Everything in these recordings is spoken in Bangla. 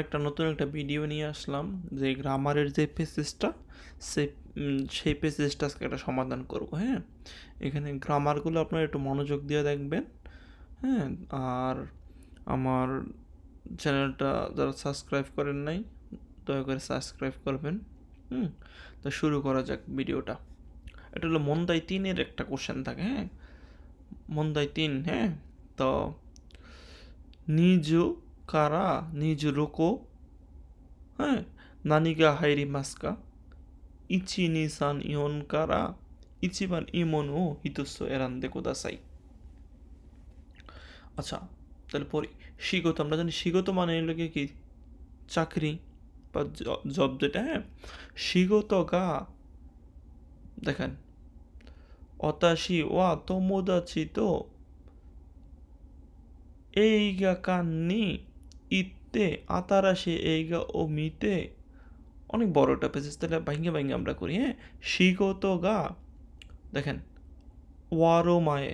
একটা নতুন একটা ভিডিও নিয়ে আসলাম যে গ্রামারের যে পেসেজটা সেই সেই পেসেজটা আজকে একটা সমাধান করব। হ্যাঁ, এখানে গ্রামারগুলো আপনারা একটু মনোযোগ দিয়ে দেখবেন। হ্যাঁ, আর আমার চ্যানেলটা যারা সাবস্ক্রাইব করেন নাই দয়া করে সাবস্ক্রাইব করবেন। হুম, তো শুরু করা যাক ভিডিওটা। এটা হলো মন্দাই 3-এর একটা কোশ্চেন থাকে। হ্যাঁ, মন্দাই 3। হ্যাঁ, তো নিজু কারা নিজু রোকো, হ্যাঁ, নানিগা হাইরি মাস্কা ইচি নিসান ইহন কারা ইচিবান ইমন ও হিতস্য এরান্দে কোদাসাই। আচ্ছা, তাহলে পরে শিগত, আমরা জানি শিগত মানে এগুলোকে কি চাকরি বা জব যেটা। হ্যাঁ, শিগত গা দেখেন অতাশি ওয়া তোমোদাচি তো এইগা কান্নি ইত্তে আতারাশি এইগা ও মিতে। অনেক বড় একটা পেসেজ, তাহলে ভাঙ্গে ভাঙ্গে আমরা করি। হ্যাঁ, শিগত গা দেখেন ওয়ারো মায়ে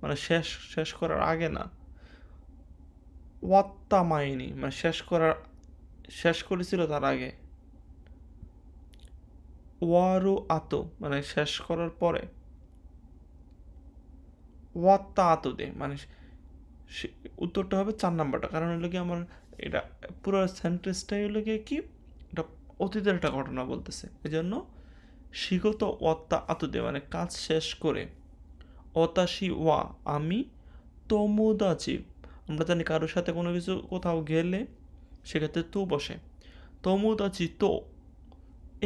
মানে শেষ শেষ করার আগে না, ওয়াত্তা মাইনি মানে শেষ করেছিল তার আগে, ওয়ারো আতো মানে শেষ করার পরে, ওয়াত্তা আতো দে মানে উত্তরটা হবে 4 নাম্বারটা। কারণ হলো কি আমার এটা পুরো সেন্টেন্সটাই হলো কি এটা অতীতের একটা ঘটনা বলতেছে, এই জন্য শিগত ওয়াত্তা আতো দে মানে কাজ শেষ করে, অতাশি ওয়া আমি, তোমোদাচি আমরা জানি কারোর সাথে কোনো কিছু কোথাও গেলে সেক্ষেত্রে তো বসে, তোমোদাচি তো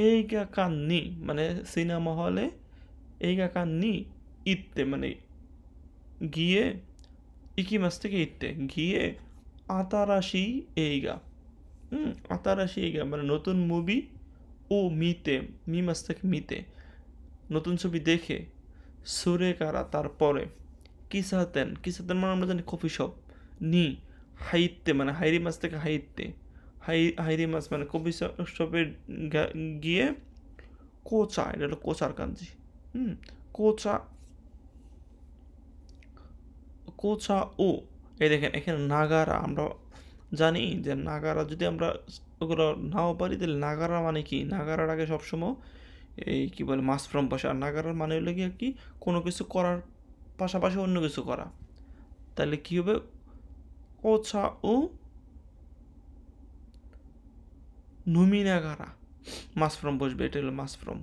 এইগা কান্নি মানে সিনেমা হলে, এইগা কান্নি ইত্তে মানে গিয়ে, ইকি মাস থেকে ইত্তে গিয়ে, আতারাশি এইগা, আতারাশি এইগা মানে নতুন মুভি, ও মিতে মি মাস থেকে মিতে নতুন ছবি দেখে, সুরে কারা তারপরে, কিসাতেন মানে আমরা জানি কফি শপ, নি হাইতে মানে হাইরি মাছ থেকে হাইতে, হাইরি মাছ মানে কফি শপে গিয়ে, কোচা এটা হলো কোচার কাঞ্জি। কোচা কোচা ও এই দেখেন এখানে নাগারা, আমরা জানি যে নাগারা যদি আমরা ওগুলো নাও পারি তাহলে নাগারা মানে কি, নাগারার আগে সবসময় এই কি বলে মাস ফ্রম বসে, আর নাগারার মানে হলো গিয়ে কি কোনো কিছু করার পাশাপাশি অন্য কিছু করা। তাহলে কি হবে, কোচা ও নুমিনাগারা মাস ফ্রম বসবে, এটা হলো মাস ফ্রম।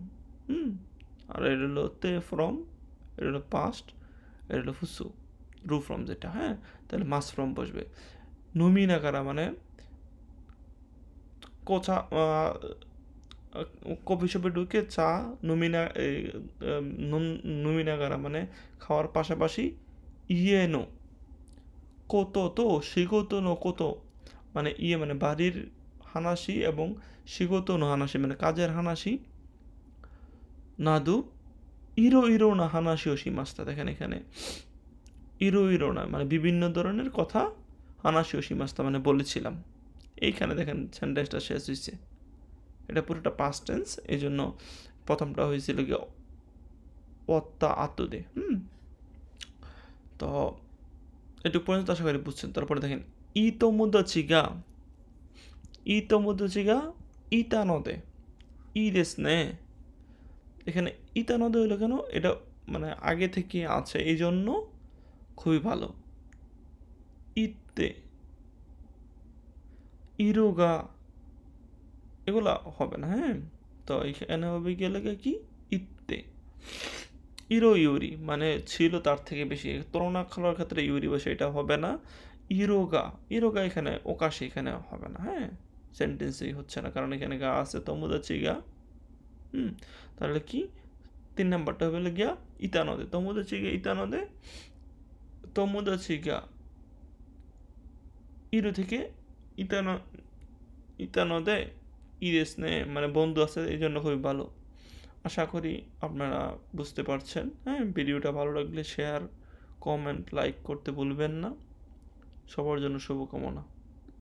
আর এটা হলো তে ফ্রম, এটা হলো পাস্ট, এটা হলো ফুসু রু ফ্রম যেটা। হ্যাঁ, তাহলে মাস ফ্রম বসবে। নুমিনাগারা মানে কোচা, কফি শপে ঢুকে চা, নুমিনাগারা মানে খাওয়ার পাশাপাশি, ইয়েনো কোতো তো শিগোতো নো কোতো মানে ইয়ে মানে বাড়ির হানাসি এবং শিগোতো নো হানাসি মানে কাজের হানাসি, নাদু ইরো ইরো না হানাসি ও সীমাস্তা। দেখেন এখানে ইরো ইরো না মানে বিভিন্ন ধরনের কথা, হানাসি ও সীমাস্তা মানে বলেছিলাম। এইখানে দেখেন সেন্টেন্সটা শেষ হয়েছে, এটা পুরোটা পাস্ট টেন্স, এই জন্য প্রথমটা হয়েছিল কি অত্তা আত্মদে। তো এটুকু পর্যন্ত আশা করি বুঝছেন। তারপরে দেখেন ইতোমোদাচিগা, ইতোমোদাচিগা ইতা নদে ই দেশ নে। এখানে ইতা নদে হইলো কেন, এটা মানে আগে থেকে আছে এই জন্য খুবই ভালো। ইত্তে ইরোগা এগুলা হবে না। হ্যাঁ, তো এখানে হবে গেলে কি ইত্তে, ইরো ইউরি মানে ছিল তার থেকে বেশি, তুলনা করার ক্ষেত্রে ইউরি বসে, এটা হবে না। ইরোগা, ইরোগা এখানে ওকাশি এখানে হবে না। হ্যাঁ, সেন্টেন্সই হচ্ছে না কারণ এখানে গা আছে তমুদাচি গা। তাহলে কি 3 নাম্বারটা হলো গিয়া ইতানদে, তমুদাচি গা ইতানদে, তমুদাচি গা ইরো থেকে ইতান ইতানদে ইরেস নে মানে বন্ধু আছে এই জন্য খুবই ভালো। আশা করি আপনারা বুঝতে পারছেন। হ্যাঁ, ভিডিওটা ভালো লাগলে শেয়ার, কমেন্ট, লাইক করতে ভুলবেন না। সবার জন্য শুভকামনা।